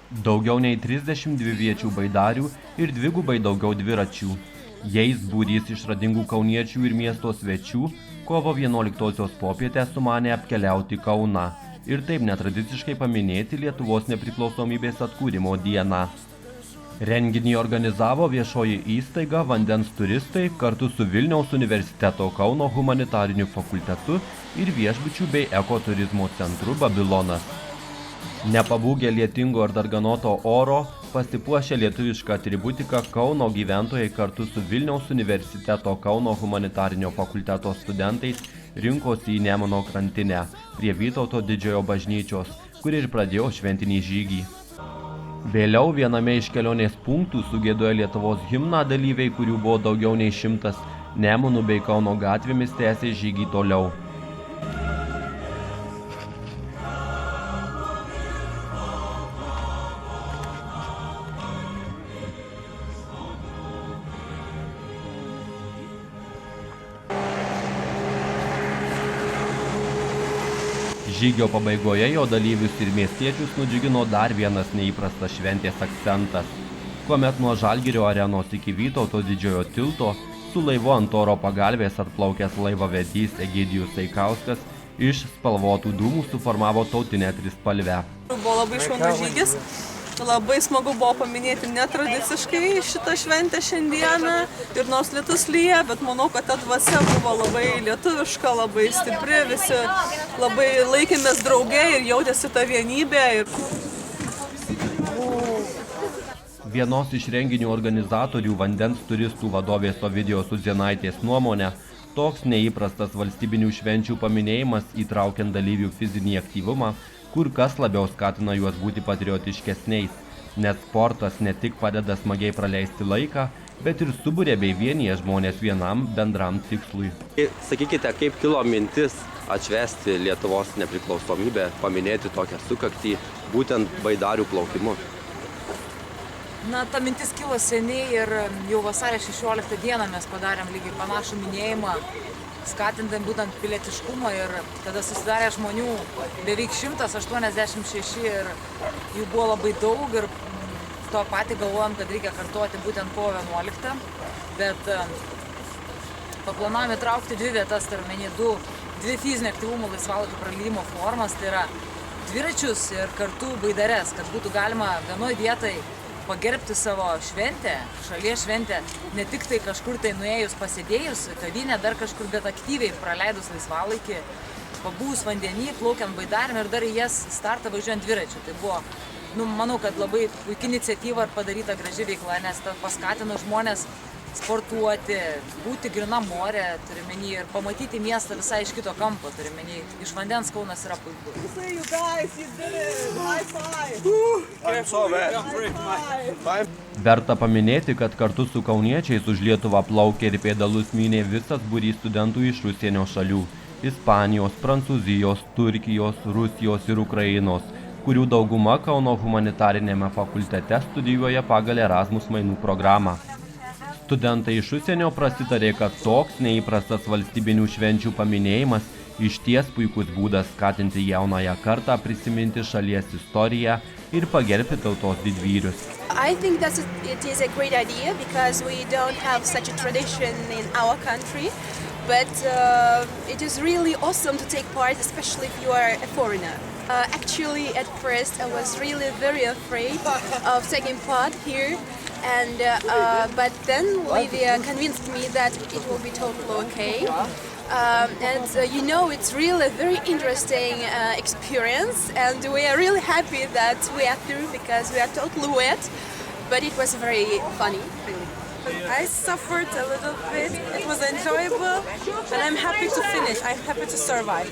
Daugiau nei 32 viečių baidarių ir dvigubai daugiau dviračių. Jais būrys išradingų kauniečių ir miesto svečių kovo 11-osios popietę sumanė apkeliauti Kauną ir taip netradiciškai paminėti Lietuvos nepriklausomybės atkūrimo dieną. Renginį organizavo viešoji įstaiga Vandens turistai kartu su Vilniaus universiteto Kauno humanitariniu fakultetu ir viešbučių bei ekoturizmo centru Babilonas. Nepabūgę lietingo ar darganoto oro, pasipuošę lietuvišką atributiką Kauno gyventojai kartu su Vilniaus universiteto Kauno humanitarinio fakulteto studentais rinkosi į Nemuno krantinę prie Vytauto didžiojo bažnyčios, kur ir pradėjo šventinį žygį. Vėliau viename iš kelionės punktų sugiedojo Lietuvos himną dalyviai, kurių buvo daugiau nei 100, Nemunų bei Kauno gatvėmis tęsė žygį toliau. Žygio pabaigoje jo dalyvius ir miestiečius nudžiugino dar vienas neįprastas šventės akcentas, kuomet nuo Žalgirio arenos iki Vytauto didžiojo tilto su laivu ant oro pagalvės atplaukęs laivavedys Egidijus Eikauskas iš spalvotų dūmų suformavo tautinę trispalvę. Buvo labai šaunus žygis. Labai smagu buvo paminėti netradiciškai šitą šventę šiandieną ir nors lietus lyja, bet manau, kad ta dvasia buvo labai lietuviška, labai stipri, visi labai laikėmės drauge ir jautėsi ta vienybė. Vienos iš renginių organizatorių vandens turistų vadovės Ovidijos Udzėnaitės nuomonė, toks neįprastas valstybinių švenčių paminėjimas įtraukiant dalyvių fizinį aktyvumą, kur kas labiau skatina juos būti patriotiškesniais, nes sportas ne tik padeda smagiai praleisti laiką, bet ir suburia bei vienija žmonės vienam bendram tikslui. Sakykite, kaip kilo mintis atšvęsti Lietuvos nepriklausomybę, paminėti tokią sukaktį, būtent baidarių plaukimu? Na, ta mintis kilo seniai ir jau vasario 16 dieną mes padarėm lygiai panašų minėjimą, skatindami būtent pilietiškumą ir tada susidarė žmonių beveik 186 ir jų buvo labai daug ir to patį galvojom, kad reikia kartuoti būtent kovo 11, bet paplanavom įtraukti dvi vietas, tai yra dvi fizinio aktyvumo laisvalaikio praleidimo formas, tai yra dviračius ir kartu baidares, kad būtų galima vienoj vietai pagerbti savo šventę, šalies šventę, ne tik tai kažkur tai nuėjus pasėdėjus, kavinę dar kažkur, bet aktyviai praleidus laisvalaikį, pabūs vandenį, plaukiant baidarėm ir dar į jas startą važiuojant dviračiu. Tai buvo, manau, kad labai puikia iniciatyva ir padaryta graži veikla, nes paskatino žmonės sportuoti, būti grina more, turiu menį, ir pamatyti miestą visai iš kito kampo, turiu menį, iš vandens Kaunas yra puikus. Verta paminėti, kad kartu su kauniečiais už Lietuvą plaukė ir pėdalus mynė visas būrys studentų iš užsienio šalių – Ispanijos, Prancūzijos, Turkijos, Rusijos ir Ukrainos, kurių dauguma Kauno humanitarinėme fakultete studijuoja pagal Erasmus mainų programą. Studentai iš užsienio prasitarė, kad toks neįprastas valstybinių švenčių paminėjimas išties puikus būdas skatinti jaunąją kartą prisiminti šalies istoriją ir pagerbti tautos didvyrius. I think that it is a great idea because we don't have such a tradition in our country, but it is really awesome to take part, especially if you are a foreigner. Actually, at first, I was really very afraid of taking part here. But then Livia convinced me that it will be totally okay. It's really a very interesting experience, and we are really happy that we are through because we are totally wet, but it was very funny, really. I suffered a little bit, it was enjoyable, and I'm happy to finish, I'm happy to survive.